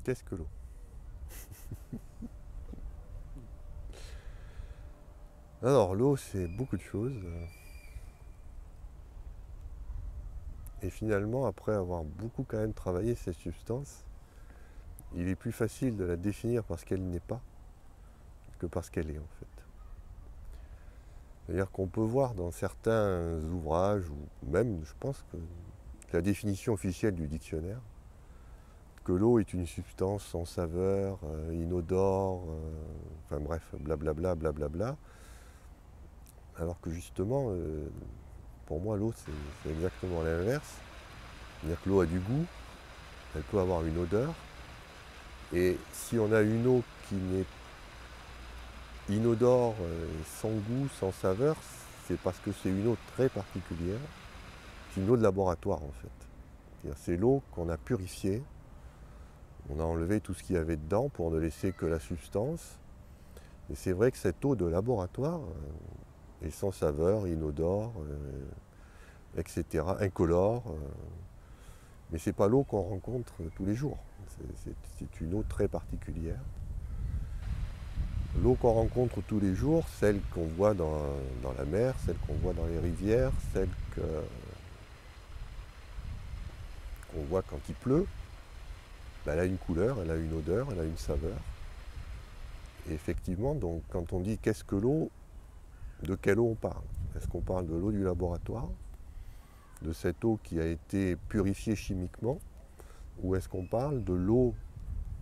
Qu'est-ce que l'eau? Alors l'eau c'est beaucoup de choses. Et finalement après avoir beaucoup quand même travaillé cette substance, il est plus facile de la définir parce qu'elle n'est pas que parce qu'elle est en fait. C'est-à-dire qu'on peut voir dans certains ouvrages, ou même je pense que la définition officielle du dictionnaire, que l'eau est une substance sans saveur, inodore, enfin bref, blablabla, blablabla. Alors que justement, pour moi, l'eau, c'est exactement l'inverse. C'est-à-dire que l'eau a du goût, elle peut avoir une odeur, et si on a une eau qui n'est inodore, sans goût, sans saveur, c'est parce que c'est une eau très particulière. C'est une eau de laboratoire en fait. C'est l'eau qu'on a purifiée, on a enlevé tout ce qu'il y avait dedans pour ne laisser que la substance. Et c'est vrai que cette eau de laboratoire est sans saveur, inodore, etc., incolore. Mais c'est pas l'eau qu'on rencontre tous les jours. C'est une eau très particulière. L'eau qu'on rencontre tous les jours, celle qu'on voit dans la mer, celle qu'on voit dans les rivières, celle qu'on voit quand il pleut, ben, elle a une couleur, elle a une odeur, elle a une saveur. Et effectivement, donc, quand on dit qu'est-ce que l'eau, de quelle eau on parle? Est-ce qu'on parle de l'eau du laboratoire, de cette eau qui a été purifiée chimiquement, ou est-ce qu'on parle de l'eau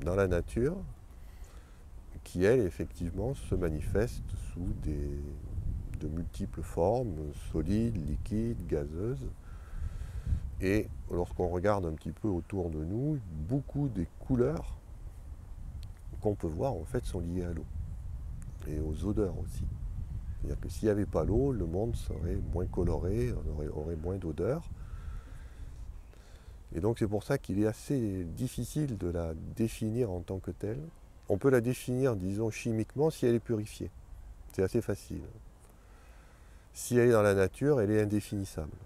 dans la nature qui, elle, effectivement, se manifeste sous de multiples formes, solides, liquides, gazeuses. Et lorsqu'on regarde un petit peu autour de nous, beaucoup des couleurs qu'on peut voir, en fait, sont liées à l'eau. Et aux odeurs aussi. C'est-à-dire que s'il n'y avait pas l'eau, le monde serait moins coloré, on aurait moins d'odeurs. Et donc c'est pour ça qu'il est assez difficile de la définir en tant que telle. On peut la définir, disons, chimiquement si elle est purifiée. C'est assez facile. Si elle est dans la nature, elle est indéfinissable.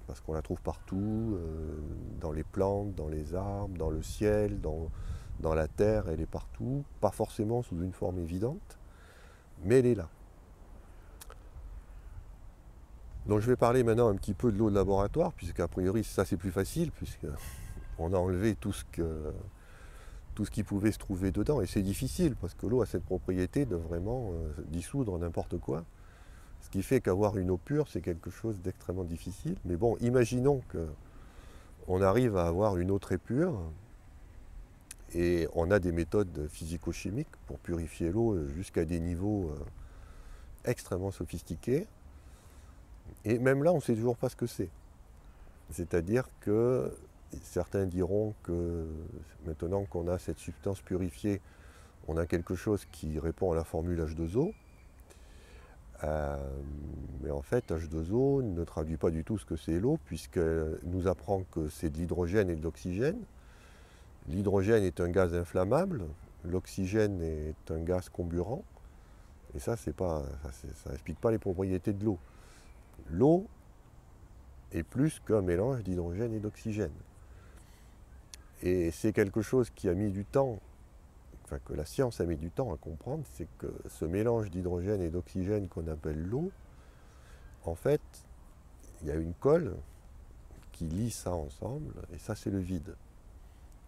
Parce qu'on la trouve partout, dans les plantes, dans les arbres, dans le ciel, dans la terre, elle est partout. Pas forcément sous une forme évidente, mais elle est là. Donc je vais parler maintenant un petit peu de l'eau de laboratoire, puisqu'a priori ça c'est plus facile, puisqu'on a enlevé tout ce qui pouvait se trouver dedans. Et c'est difficile, parce que l'eau a cette propriété de vraiment dissoudre n'importe quoi. Ce qui fait qu'avoir une eau pure, c'est quelque chose d'extrêmement difficile. Mais bon, imaginons qu'on arrive à avoir une eau très pure, et on a des méthodes physico-chimiques pour purifier l'eau jusqu'à des niveaux extrêmement sophistiqués. Et même là, on ne sait toujours pas ce que c'est. C'est-à-dire que certains diront que maintenant qu'on a cette substance purifiée, on a quelque chose qui répond à la formule H2O. Mais en fait, H2O ne traduit pas du tout ce que c'est l'eau, puisqu'elle nous apprend que c'est de l'hydrogène et de l'oxygène. L'hydrogène est un gaz inflammable, l'oxygène est un gaz comburant, et ça n'explique pas les propriétés de l'eau. L'eau est plus qu'un mélange d'hydrogène et d'oxygène. Et c'est quelque chose qui a mis du temps, enfin que la science a mis du temps à comprendre, c'est que ce mélange d'hydrogène et d'oxygène qu'on appelle l'eau, en fait, il y a une colle qui lie ça ensemble, et ça c'est le vide.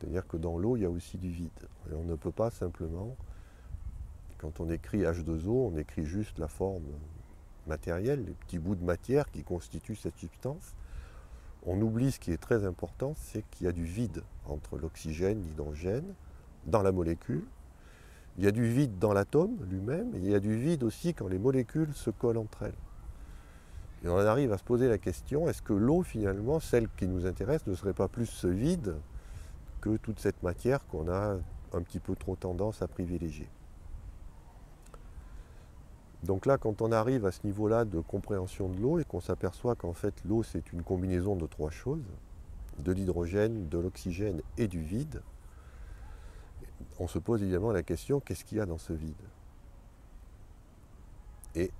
C'est-à-dire que dans l'eau, il y a aussi du vide. Et on ne peut pas simplement, quand on écrit H2O, on écrit juste la forme matérielle, les petits bouts de matière qui constituent cette substance. On oublie ce qui est très important, c'est qu'il y a du vide entre l'oxygène, l'hydrogène, dans la molécule. Il y a du vide dans l'atome lui-même, et il y a du vide aussi quand les molécules se collent entre elles. Et on arrive à se poser la question, est-ce que l'eau finalement, celle qui nous intéresse, ne serait pas plus ce vide que toute cette matière qu'on a un petit peu trop tendance à privilégier? Donc là, quand on arrive à ce niveau-là de compréhension de l'eau et qu'on s'aperçoit qu'en fait l'eau c'est une combinaison de trois choses, de l'hydrogène, de l'oxygène et du vide, on se pose évidemment la question, qu'est-ce qu'il y a dans ce vide? Et,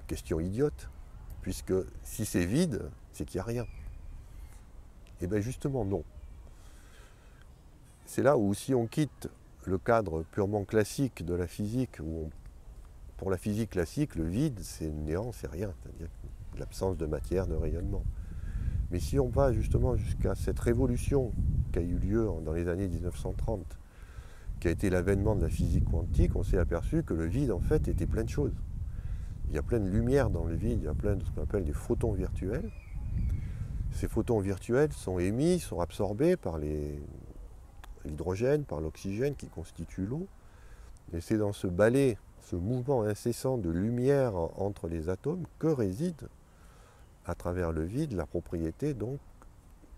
question idiote, puisque si c'est vide, c'est qu'il n'y a rien. Et bien justement non. c'est là où si on quitte le cadre purement classique de la physique, pour la physique classique, le vide, c'est le néant, c'est rien, c'est-à-dire l'absence de matière, de rayonnement. Mais si on va justement jusqu'à cette révolution qui a eu lieu dans les années 1930, qui a été l'avènement de la physique quantique, on s'est aperçu que le vide, en fait, était plein de choses. Il y a plein de lumière dans le vide, il y a plein de ce qu'on appelle des photons virtuels. Ces photons virtuels sont émis, sont absorbés par l'hydrogène, par l'oxygène qui constitue l'eau. Et c'est dans ce balai, ce mouvement incessant de lumière entre les atomes que réside, à travers le vide, la propriété donc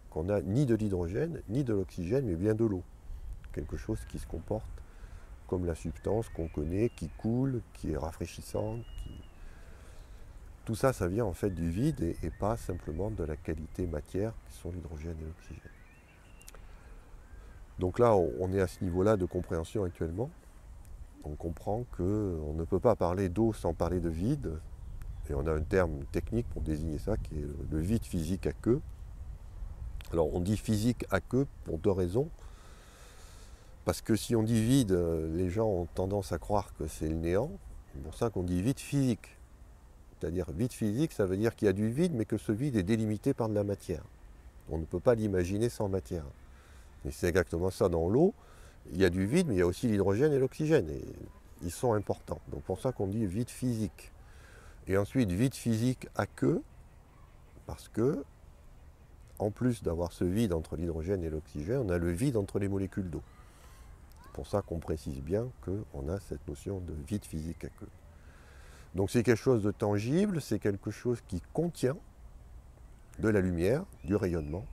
qu'on n'a ni de l'hydrogène, ni de l'oxygène, mais bien de l'eau. Quelque chose qui se comporte comme la substance qu'on connaît, qui coule, qui est rafraîchissante. Tout ça, ça vient en fait du vide et pas simplement de la qualité matière qui sont l'hydrogène et l'oxygène. Donc là, on est à ce niveau-là de compréhension actuellement. On comprend qu'on ne peut pas parler d'eau sans parler de vide. Et on a un terme technique pour désigner ça qui est le vide physique à queue. Alors on dit physique à queue pour deux raisons. Parce que si on dit vide, les gens ont tendance à croire que c'est le néant. C'est pour ça qu'on dit vide physique. C'est-à-dire vide physique, ça veut dire qu'il y a du vide, mais que ce vide est délimité par de la matière. On ne peut pas l'imaginer sans matière. Et c'est exactement ça dans l'eau. Il y a du vide, mais il y a aussi l'hydrogène et l'oxygène. Et ils sont importants. Donc pour ça qu'on dit vide physique. Et ensuite, vide physique à queue, parce que, en plus d'avoir ce vide entre l'hydrogène et l'oxygène, on a le vide entre les molécules d'eau. C'est pour ça qu'on précise bien qu'on a cette notion de vide physique à queue. Donc c'est quelque chose de tangible, c'est quelque chose qui contient de la lumière, du rayonnement.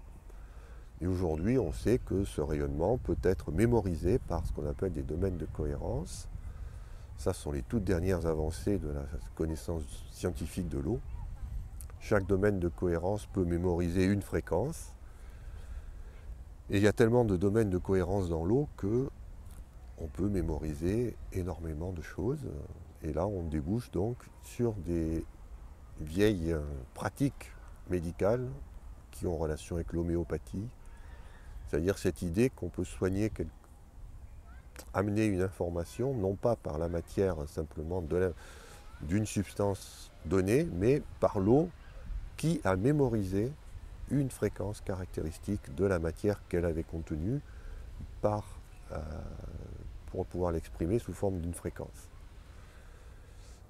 Et aujourd'hui, on sait que ce rayonnement peut être mémorisé par ce qu'on appelle des domaines de cohérence. Ça, ce sont les toutes dernières avancées de la connaissance scientifique de l'eau. Chaque domaine de cohérence peut mémoriser une fréquence. Et il y a tellement de domaines de cohérence dans l'eau qu'on peut mémoriser énormément de choses. Et là, on débouche donc sur des vieilles pratiques médicales qui ont relation avec l'homéopathie. C'est-à-dire cette idée qu'on peut soigner, amener une information, non pas par la matière simplement d'une substance donnée, mais par l'eau qui a mémorisé une fréquence caractéristique de la matière qu'elle avait contenue pour pouvoir l'exprimer sous forme d'une fréquence.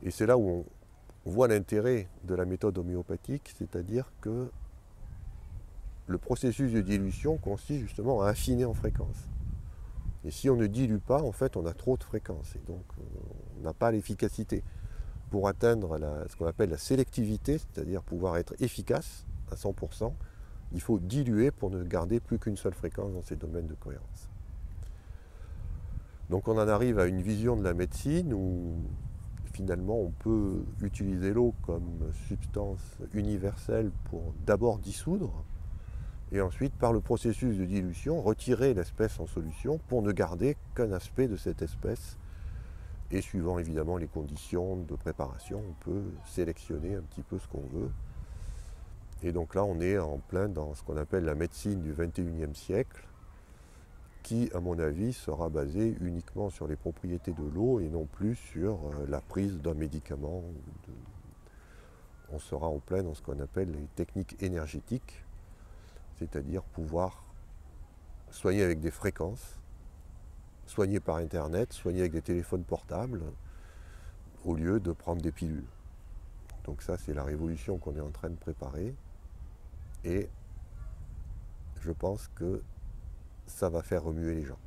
Et c'est là où on voit l'intérêt de la méthode homéopathique, c'est-à-dire que le processus de dilution consiste justement à affiner en fréquence. Et si on ne dilue pas, en fait, on a trop de fréquences. Et donc, on n'a pas l'efficacité. Pour atteindre ce qu'on appelle la sélectivité, c'est-à-dire pouvoir être efficace à 100%, il faut diluer pour ne garder plus qu'une seule fréquence dans ces domaines de cohérence. Donc on en arrive à une vision de la médecine où finalement on peut utiliser l'eau comme substance universelle pour d'abord dissoudre et ensuite par le processus de dilution retirer l'espèce en solution pour ne garder qu'un aspect de cette espèce. Et suivant évidemment les conditions de préparation, on peut sélectionner un petit peu ce qu'on veut. Et donc là on est en plein dans ce qu'on appelle la médecine du XXIe siècle, qui, à mon avis, sera basé uniquement sur les propriétés de l'eau et non plus sur la prise d'un médicament. On sera en plein dans ce qu'on appelle les techniques énergétiques, c'est-à-dire pouvoir soigner avec des fréquences, soigner par Internet, soigner avec des téléphones portables, au lieu de prendre des pilules. Donc ça, c'est la révolution qu'on est en train de préparer. Et je pense que ça va faire remuer les gens.